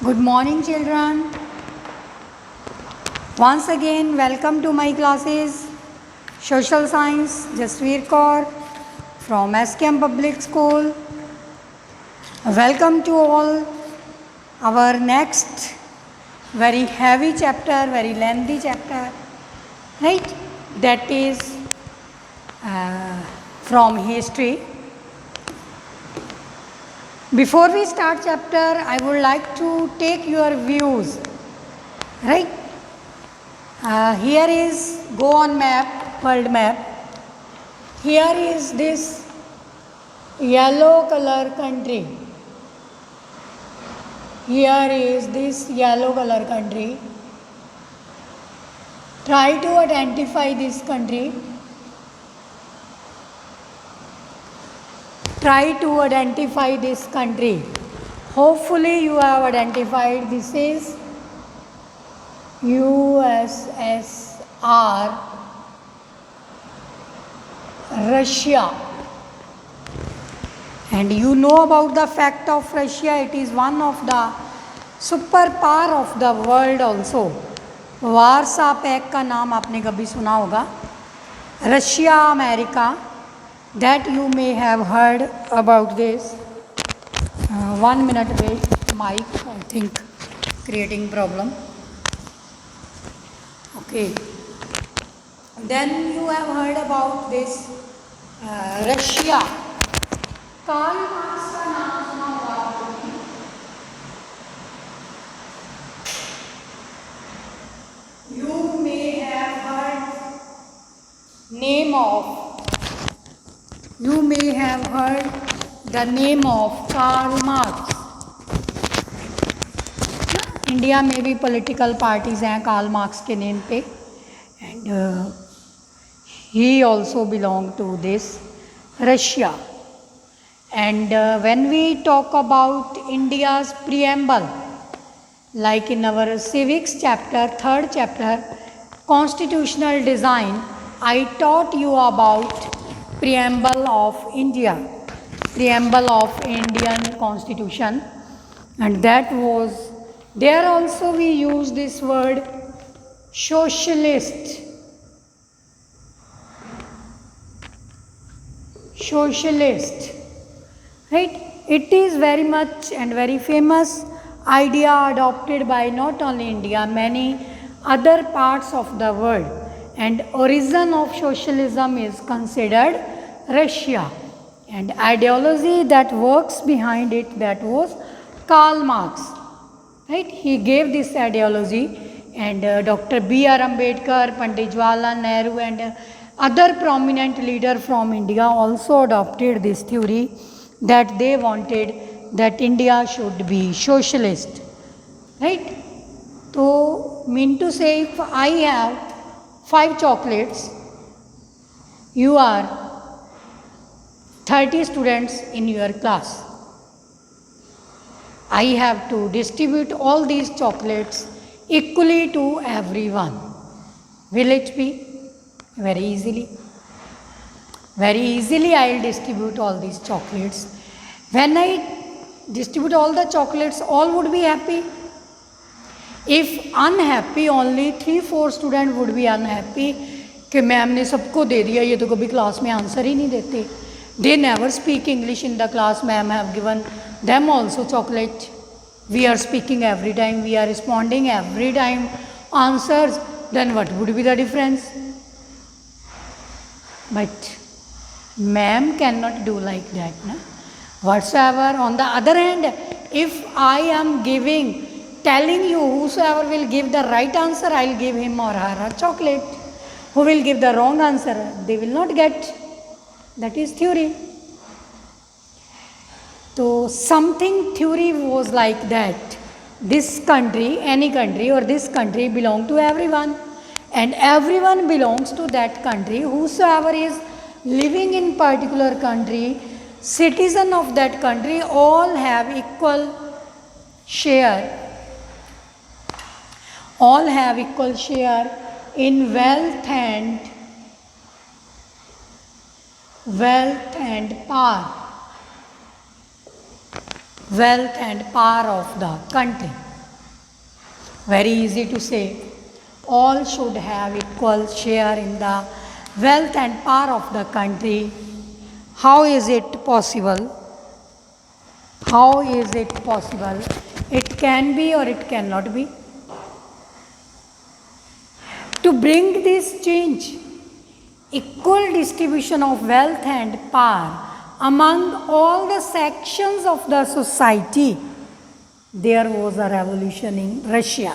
Good morning, children. Once again, welcome to my classes. Social Science, Jasveer Kaur from SKM Public School. Welcome to all. Our next very heavy chapter, very lengthy chapter, right? That is from history. Before we start chapter, I would like to take your views, right? Here is go on map, world map. Here is this yellow color country. Here is this yellow color country. Try to identify this country. Try to identify this country. Hopefully you have identified this is USSR, Russia. And you know about the fact of Russia, it is one of the superpower of the world also. Warsaw pact का नाम आपने कभी सुना होगा. Russia, America, that you may have heard about this. 1 minute wait, mic I think creating problem. Okay. Then you have heard about this Russia. Karl Marx का नाम सुना होगा आपने. You may have heard the name of Karl Marx. India में भी political parties हैं Karl Marx के name पे, and he also belong to this Russia. And when we talk about India's preamble, like in our civics chapter, 3rd chapter, constitutional design, I taught you about preamble of India, preamble of Indian constitution, and that was there. Also we use this word socialist, right? It is very much and very famous idea adopted by not only India, many other parts of the world, and origin of socialism is considered Russia, and ideology that works behind it, that was Karl Marx, right? He gave this ideology, and Dr. B.R. Ambedkar, Pandit Jawaharlal Nehru, and other prominent leader from India also adopted this theory, that they wanted that India should be socialist, right? So mean to say, if I have 5 chocolates, you are 30 students in your class, I have to distribute all these chocolates equally to everyone. Will it be? Very easily. Very easily I will distribute all these chocolates. When I distribute all the chocolates, all would be happy. If unhappy, only 3-4 students would be unhappy कि ma'am ने सबको दे दिया, ये तो कभी class में answer ही नहीं देते. They never speak English in the class. Ma'am have given them also chocolate. We are speaking every time, we are responding every time answers. Then what would be the difference? But ma'am cannot do like that, na? Whatsoever. On the other hand, if I am telling you, whosoever will give the right answer, I will give him or her a chocolate. Who will give the wrong answer, they will not get. That is theory. So something theory was like that. This country, any country or this country belong to everyone, and everyone belongs to that country. Whosoever is living in particular country, citizen of that country, all have equal share. All have equal share in wealth and power. Wealth and power of the country. Very easy to say. All should have equal share in the wealth and power of the country. How is it possible? How is it possible? It can be or it cannot be. To bring this change, equal distribution of wealth and power among all the sections of the society, there was a revolution in Russia.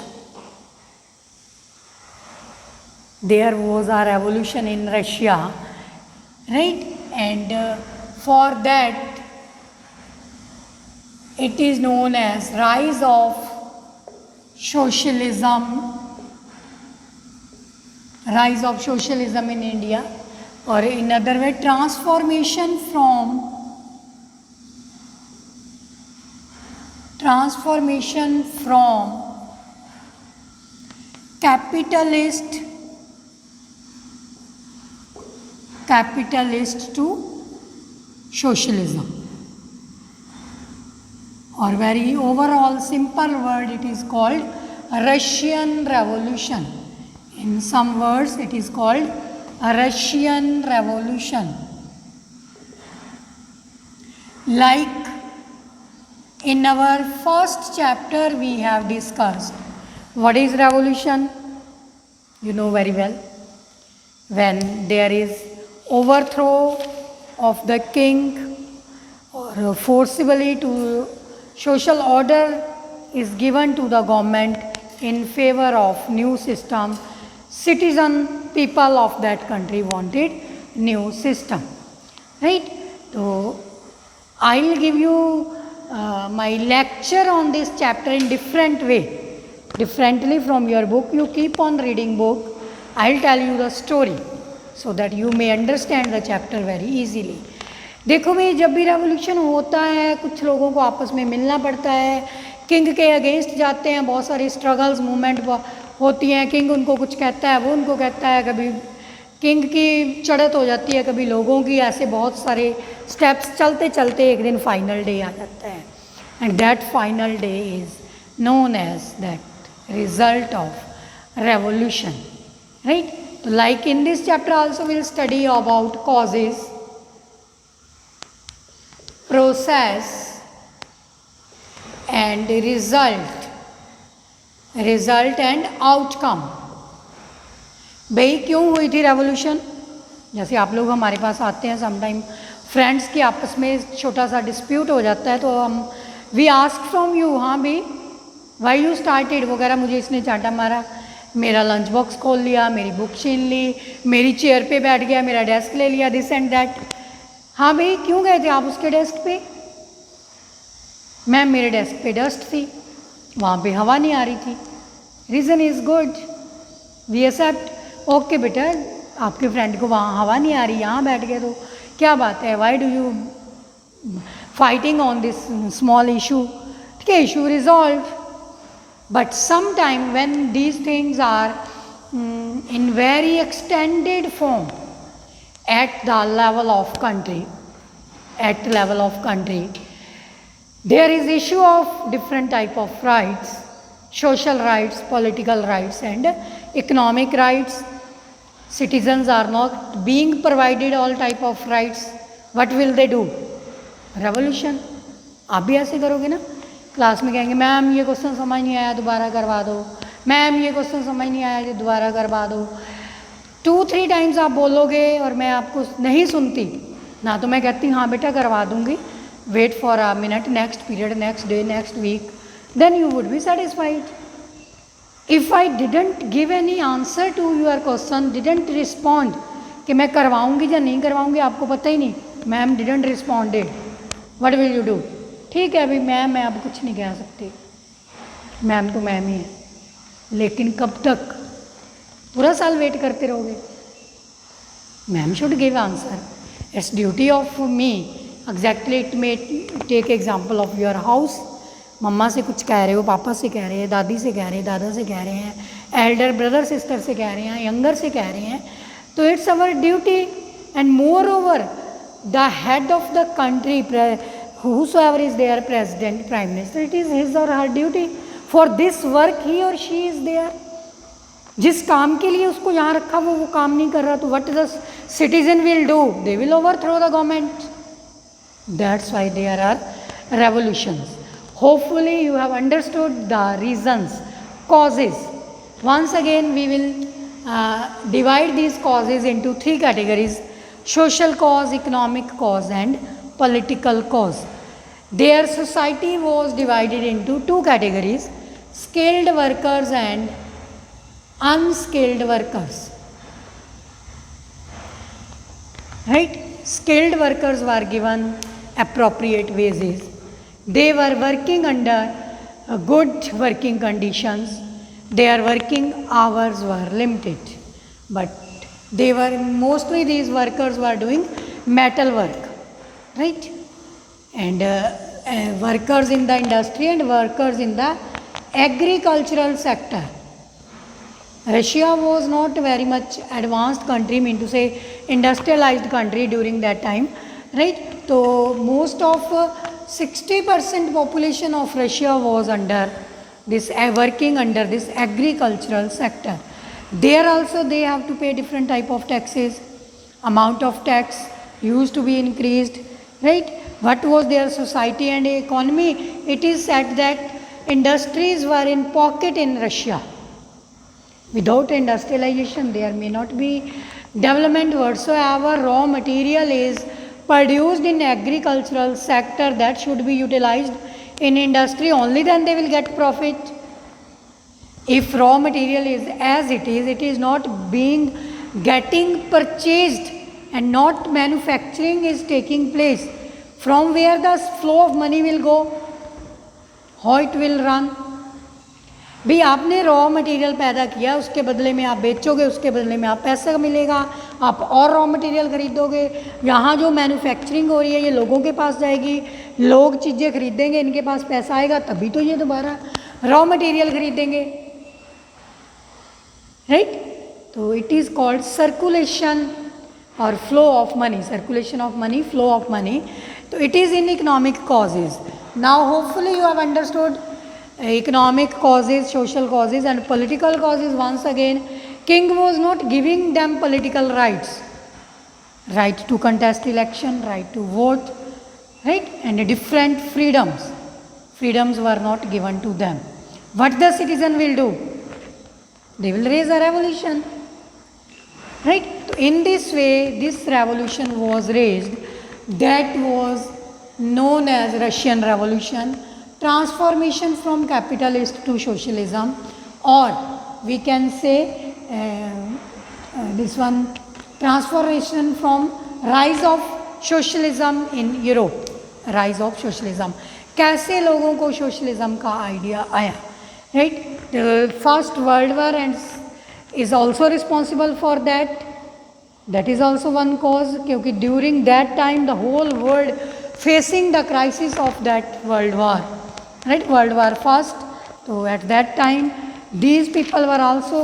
There was a revolution in Russia, right? And for that, it is known as rise of socialism in India, or in other way, transformation from capitalist to socialism, or very overall simple word, it is called Russian Revolution. In some words, it is called a Russian Revolution. Like in our first chapter, we have discussed what is revolution. You know very well. When there is overthrow of the king, or forcibly to social order is given to the government in favor of new system, people of that country wanted new system, right? So I will give you my lecture on this chapter in different way, differently from your book. You keep on reading book. I will tell you the story so that you may understand the chapter very easily. देखो भाई, जब भी revolution होता है कुछ लोगों को आपस में मिलना पड़ता है, किंग के अगेंस्ट जाते हैं, बहुत सारी स्ट्रगल्स मूवमेंट होती हैं, किंग उनको कुछ कहता है, वो उनको कहता है, कभी किंग की चढ़त हो जाती है, कभी लोगों की, ऐसे बहुत सारे स्टेप्स चलते चलते एक दिन फाइनल डे आ जाता है, and that final day is known as that result of revolution, right? Like in this chapter also we will study about causes, process and result and outcome. भाई क्यों हुई थी रेवोल्यूशन? जैसे आप लोग हमारे पास आते हैं समटाइम, फ्रेंड्स की आपस में छोटा सा डिस्प्यूट हो जाता है, तो हम वी आस्क फ्रॉम यू, हाँ भाई वाई यू स्टार्टेड वगैरह, मुझे इसने चांटा मारा, मेरा लंच बॉक्स खोल लिया, मेरी बुक छीन ली, मेरी चेयर पे बैठ गया, मेरा डेस्क ले लिया, दिस एंड दैट. हाँ भाई क्यों गए थे आप उसके डेस्क पे? मैम मेरे डेस्क पे डस्ट थी, वहाँ पे हवा नहीं आ रही थी. Reason is good, we accept. Okay बेटा, आपके फ्रेंड को वहाँ हवा नहीं आ रही, यहाँ बैठ गए, तो क्या बात है, why do you fighting on this small issue? ठीक है, issue resolve. But sometime when these things are in very extended form at the level of country, there is issue of different type of rights, social rights, political rights and economic rights. Citizens are not being provided all type of rights. What will they do? Revolution. आप भी ऐसे करोगे ना? Class में कहेंगे ma'am ये question समझ नहीं आया, दोबारा करवा दो, मैम ये क्वेश्चन समझ नहीं आया, दोबारा करवा दो. 2-3 टाइम्स आप बोलोगे और मैं आपको नहीं सुनती ना, तो मैं कहती हूँ हाँ बेटा करवा दूँगी, wait for a minute, next period, next day, next week, then you would be satisfied. If I didn't give any answer to your question, didn't respond कि मैं करवाऊँगी या नहीं करवाऊँगी, आपको पता ही नहीं, ma'am didn't responded, what will you do? ठीक है अभी मैम मैं अब कुछ नहीं कह सकती, मैम तो मैम ही है. लेकिन कब तक? पूरा साल वेट करते रहोगे? Ma'am should give answer. It's duty of me. Exactly it may take example of your house. मम्मा से कुछ कह रहे हो, पापा से कह रहे हैं, दादी से कह रहे हैं, दादा से कह रहे हैं, एल्डर ब्रदर सिस्टर से कह रहे हैं, यंगर से कह रहे हैं, तो it's our duty. And more over the head of the country, whosoever is their president, prime minister, it is his or her duty for this work he और शी इज़ देयर. जिस काम के लिए उसको यहाँ रखा वो काम नहीं कर रहा, तो what the citizen will do? They will overthrow the government. That's why there are revolutions. Hopefully you have understood the reasons, causes. Once again we will divide these causes into three categories: social cause, economic cause and political cause. Their society was divided into two categories: skilled workers and unskilled workers. Right? Skilled workers were given appropriate wages. They were working under good working conditions. Their working hours were limited, but they were mostly, these workers were doing metal work, right? And workers in the industry and workers in the agricultural sector. Russia was not very much advanced country, mean to say industrialized country during that time, right? So most of 60% population of Russia was under this working under this agricultural sector. There also they have to pay different type of taxes. Amount of tax used to be increased, right? What was their society and economy? It is said that industries were in pocket in Russia. Without industrialization there may not be development whatsoever. Raw material is produced in agricultural sector that should be utilized in industry, only then they will get profit. If raw material is as it is not being getting purchased and not manufacturing is taking place, from where the flow of money will go, how it will run? भाई आपने raw material पैदा किया, उसके बदले में आप बेचोगे, उसके बदले में आप पैसा मिलेगा, आप और रॉ मटेरियल खरीदोगे. यहाँ जो मैन्युफैक्चरिंग हो रही है ये लोगों के पास जाएगी, लोग चीज़ें खरीदेंगे, इनके पास पैसा आएगा, तभी तो ये दोबारा रॉ मटेरियल खरीदेंगे, राइट? तो इट इज़ कॉल्ड सर्कुलेशन और flow of money. Circulation of money, flow of money. तो it is in economic causes. Now hopefully you have understood economic causes, social causes and political causes. Once again, king was not giving them political rights, right to contest election, right to vote, right, and different freedoms were not given to them. What the citizen will do? They will raise a revolution, right? So in this way this revolution was raised, that was known as Russian Revolution. Transformation from capitalist to socialism, or we can say this one, transformation from rise of socialism in Europe. Rise of socialism, कैसे लोगों को socialism का idea आया, right? The first world war and is also responsible for that. That is also one cause, क्योंकि during that time the whole world facing the crisis of that world war, right? World War First. So at that time these people were also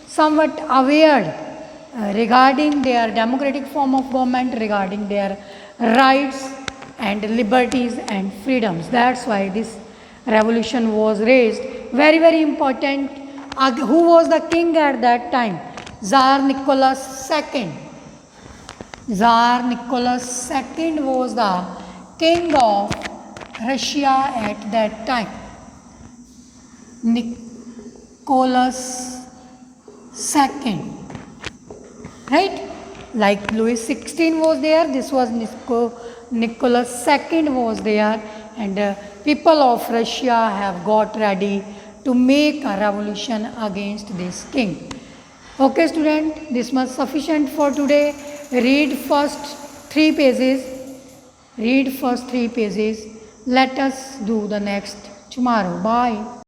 somewhat aware regarding their democratic form of government, regarding their rights and liberties and freedoms. That's why this revolution was raised. Very, very important. Who was the king at that time? Tsar Nicholas II. Tsar Nicholas II was the king of Russia at that time. Nicholas II, right? Like Louis XVI was there, this was Nicholas II was there, and people of Russia have got ready to make a revolution against this king. Okay student, this much sufficient for today. Read first 3 pages. Read first 3 pages. Let us do the next tomorrow. Bye.